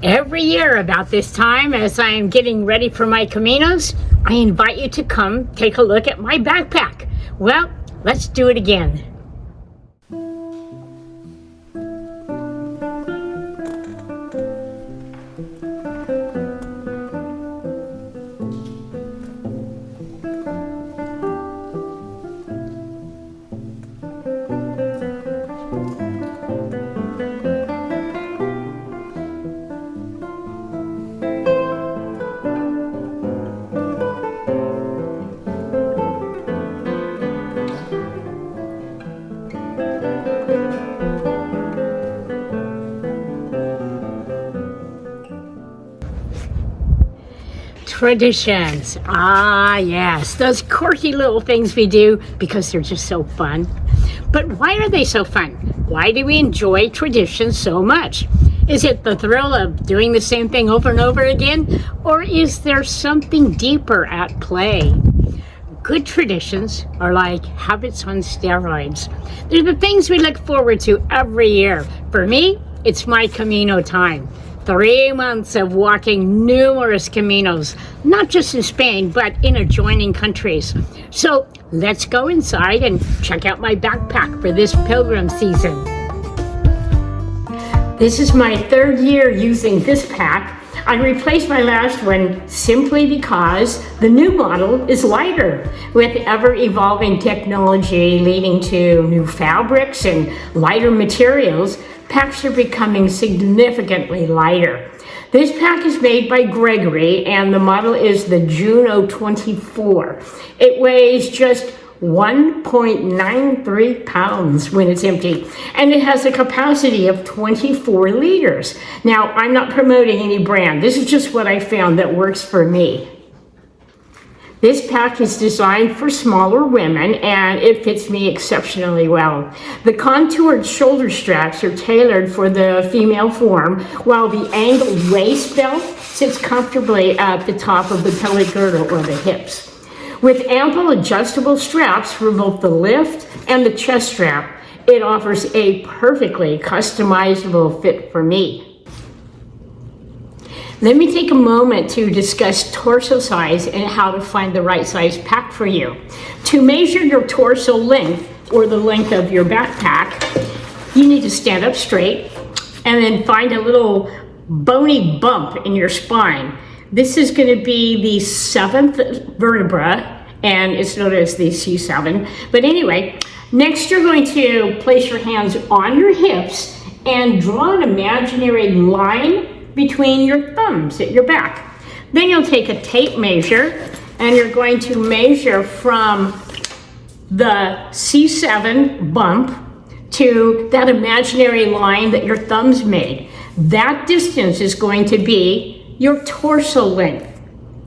Every year about this time, as I am getting ready for my Caminos, I invite you to come take a look at my backpack. Well, let's do it again. Traditions. Ah, yes, those quirky little things we do because they're just so fun. But why are they so fun? Why do we enjoy traditions so much? Is it the thrill of doing the same thing over and over again? Or is there something deeper at play? Good traditions are like habits on steroids. They're the things we look forward to every year. For me, it's my Camino time. 3 months of walking numerous Caminos, not just in Spain, but in adjoining countries. So let's go inside and check out my backpack for this pilgrim season. This is my 3rd year using this pack. I replaced my last one simply because the new model is lighter. With ever-evolving technology leading to new fabrics and lighter materials, packs are becoming significantly lighter. This pack is made by Gregory and the model is the Juno 24. It weighs just 1.93 pounds when it's empty, and it has a capacity of 24 liters. Now, I'm not promoting any brand. This is just what I found that works for me. This pack is designed for smaller women and it fits me exceptionally well. The contoured shoulder straps are tailored for the female form, while the angled waist belt sits comfortably at the top of the pellet girdle or the hips. With ample adjustable straps for both the lift and the chest strap, it offers a perfectly customizable fit for me. Let me take a moment to discuss torso size and how to find the right size pack for you. To measure your torso length, or the length of your backpack, you need to stand up straight and then find a little bony bump in your spine. This is going to be the 7th vertebra, and it's known as the C7. But anyway, next you're going to place your hands on your hips and draw an imaginary line between your thumbs at your back. Then you'll take a tape measure and you're going to measure from the C7 bump to that imaginary line that your thumbs made. That distance is going to be your torso length,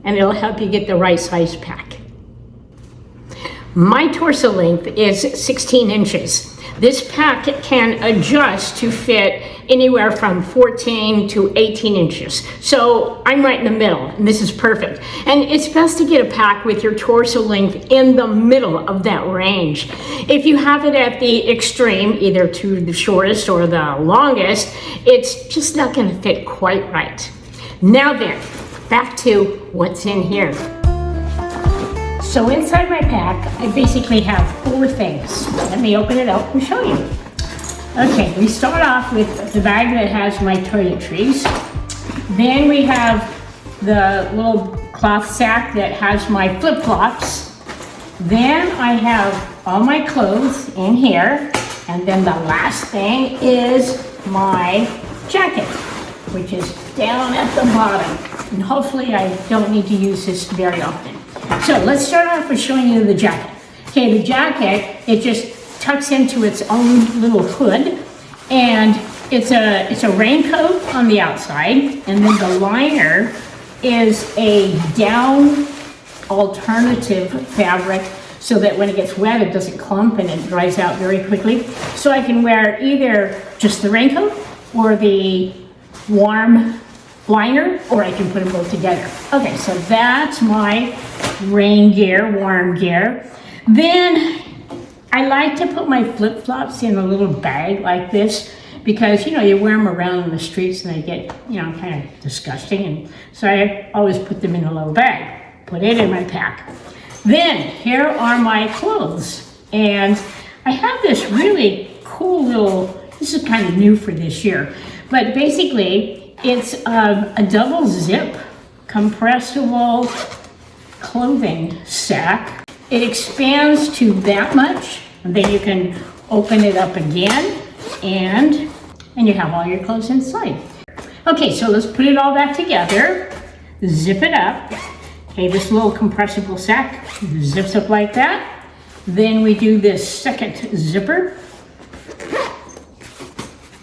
and it'll help you get the right size pack. My torso length is 16 inches. This pack can adjust to fit anywhere from 14 to 18 inches. So I'm right in the middle, and this is perfect. And it's best to get a pack with your torso length in the middle of that range. If you have it at the extreme, either to the shortest or the longest, it's just not going to fit quite right. Now then, back to what's in here. So inside my pack, I basically have 4 things. Let me open it up and show you. Okay, we start off with the bag that has my toiletries. Then we have the little cloth sack that has my flip-flops. Then I have all my clothes in here. And then the last thing is my jacket, which is down at the bottom. And hopefully I don't need to use this very often. So let's start off with showing you the jacket. Okay, the jacket, it just tucks into its own little hood, and it's a raincoat on the outside, and then the liner is a down alternative fabric so that when it gets wet it doesn't clump and it dries out very quickly. So I can wear either just the raincoat or the warm liner, or I can put them both together. Okay, so that's my rain gear, warm gear. Then I like to put my flip-flops in a little bag like this, because, you wear them around in the streets and they get, kind of disgusting. And so I always put them in a little bag, put it in my pack. Then here are my clothes. And I have this really cool little, this is kind of new for this year, but basically it's a double zip compressible clothing sack. It expands to that much, and then you can open it up again, and you have all your clothes inside. Okay, so let's put it all back together, zip it up. Okay, this little compressible sack zips up like that. Then we do this second zipper.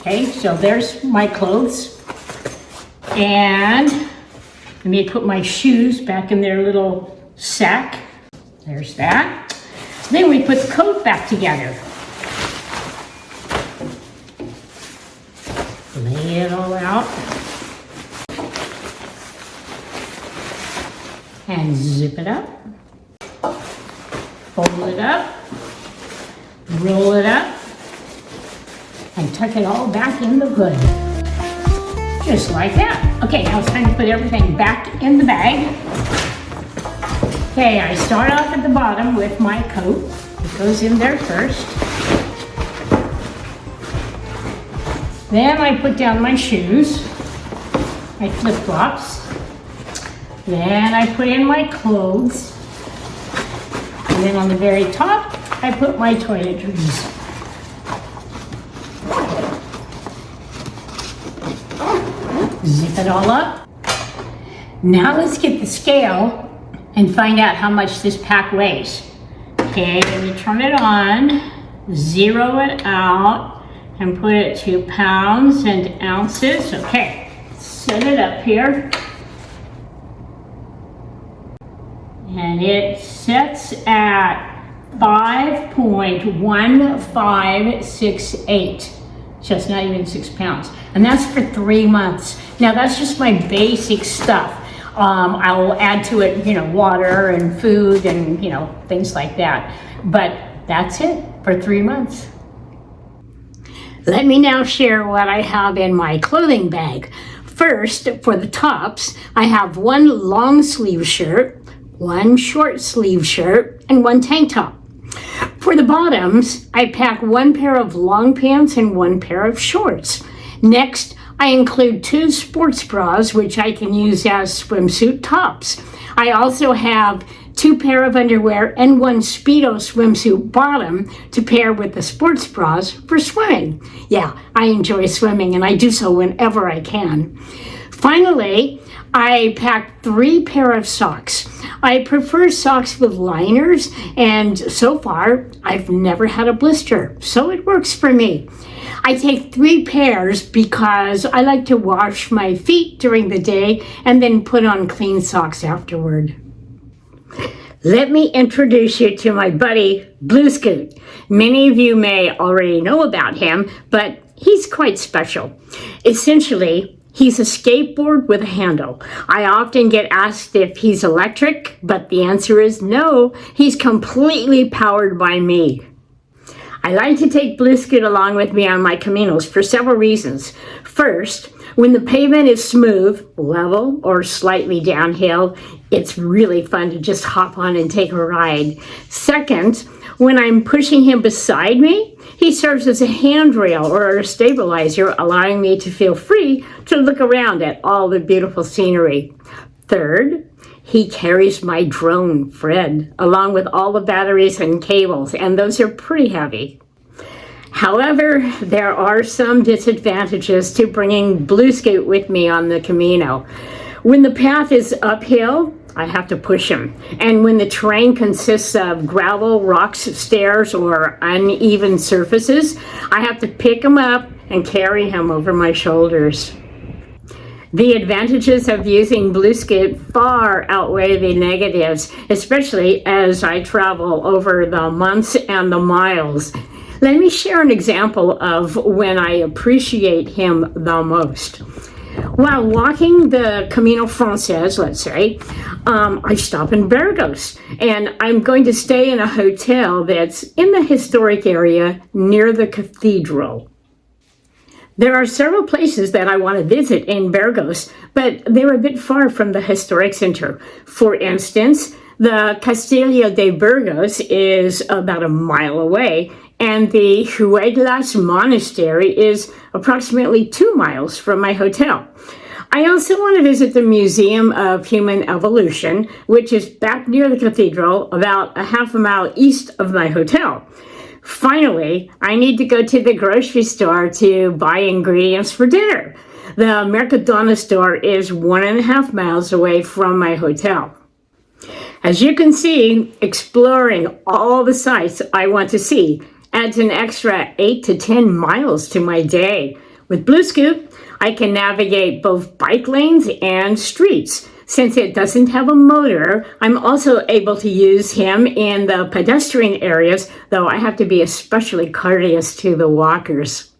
Okay, so there's my clothes. And let me put my shoes back in their little sack. There's that. Then we put the coat back together. Lay it all out. And zip it up. Fold it up. Roll it up. And tuck it all back in the hood. Just like that. Okay, now it's time to put everything back in the bag. Okay, I start off at the bottom with my coat. It goes in there first. Then I put down my shoes, my flip-flops. Then I put in my clothes. And then on the very top, I put my toiletries. Zip it all up. Now let's get the scale and find out how much this pack weighs. Okay, let me turn it on, zero it out, and put it to pounds and ounces. Okay, set it up here. And it sets at 5.1568. Just not even 6 pounds. And that's for 3 months. Now that's just my basic stuff. I'll add to it, water and food and, things like that. But that's it for 3 months. Let me now share what I have in my clothing bag. First, for the tops, I have one long sleeve shirt, one short sleeve shirt, and one tank top. For the bottoms, I pack one pair of long pants and one pair of shorts. Next, I include 2 sports bras, which I can use as swimsuit tops. I also have 2 pair of underwear and 1 Speedo swimsuit bottom to pair with the sports bras for swimming. Yeah, I enjoy swimming and I do so whenever I can. Finally, I packed 3 pair of socks. I prefer socks with liners, and so far, I've never had a blister, so it works for me. I take 3 pairs because I like to wash my feet during the day and then put on clean socks afterward. Let me introduce you to my buddy, Blue Scoot. Many of you may already know about him, but he's quite special. Essentially, he's a skateboard with a handle. I often get asked if he's electric, but the answer is no. He's completely powered by me. I like to take Blue Scoot along with me on my Caminos for several reasons. First, when the pavement is smooth, level, or slightly downhill, it's really fun to just hop on and take a ride. Second, when I'm pushing him beside me, he serves as a handrail or a stabilizer, allowing me to feel free to look around at all the beautiful scenery. Third, he carries my drone, Fred, along with all the batteries and cables, and those are pretty heavy. However, there are some disadvantages to bringing Blue Scoot with me on the Camino. When the path is uphill, I have to push him. And when the terrain consists of gravel, rocks, stairs, or uneven surfaces, I have to pick him up and carry him over my shoulders. The advantages of using Blue Scoot far outweigh the negatives, especially as I travel over the months and the miles. Let me share an example of when I appreciate him the most. While walking the Camino Frances, let's say, I stop in Burgos, and I'm going to stay in a hotel that's in the historic area near the cathedral. There are several places that I want to visit in Burgos, but they're a bit far from the historic center. For instance, the Castillo de Burgos is about a mile away, and the Hueglas Monastery is approximately 2 miles from my hotel. I also want to visit the Museum of Human Evolution, which is back near the cathedral, about a half a mile east of my hotel. Finally, I need to go to the grocery store to buy ingredients for dinner. The Mercadona store is 1.5 miles away from my hotel. As you can see, exploring all the sites I want to see adds an extra 8 to 10 miles to my day. With Blue Scoot, I can navigate both bike lanes and streets. Since it doesn't have a motor, I'm also able to use him in the pedestrian areas, though I have to be especially courteous to the walkers.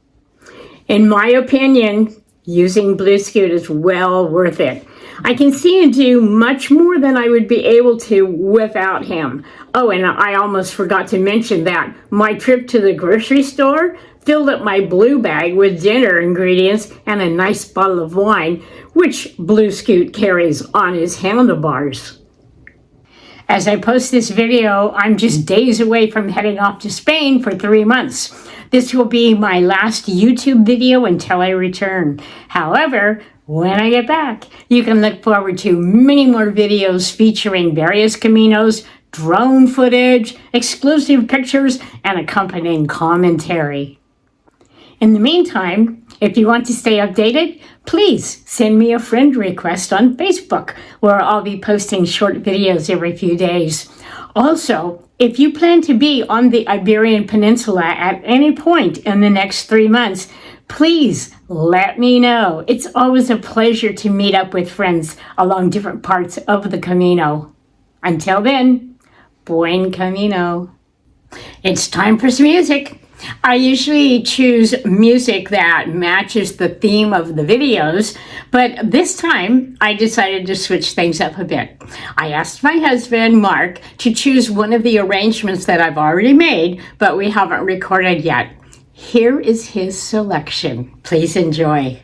In my opinion, using Blue Scoot is well worth it. I can see and do much more than I would be able to without him. Oh, and I almost forgot to mention that my trip to the grocery store filled up my blue bag with dinner ingredients and a nice bottle of wine, which Blue Scoot carries on his handlebars. As I post this video, I'm just days away from heading off to Spain for 3 months. This will be my last YouTube video until I return. However, when I get back, you can look forward to many more videos featuring various Caminos, drone footage, exclusive pictures, and accompanying commentary. In the meantime, if you want to stay updated, please send me a friend request on Facebook, where I'll be posting short videos every few days. Also, if you plan to be on the Iberian Peninsula at any point in the next 3 months, please let me know. It's always a pleasure to meet up with friends along different parts of the Camino. Until then, buen camino. It's time for some music. I usually choose music that matches the theme of the videos, but this time I decided to switch things up a bit. I asked my husband, Mark, to choose one of the arrangements that I've already made, but we haven't recorded yet. Here is his selection. Please enjoy.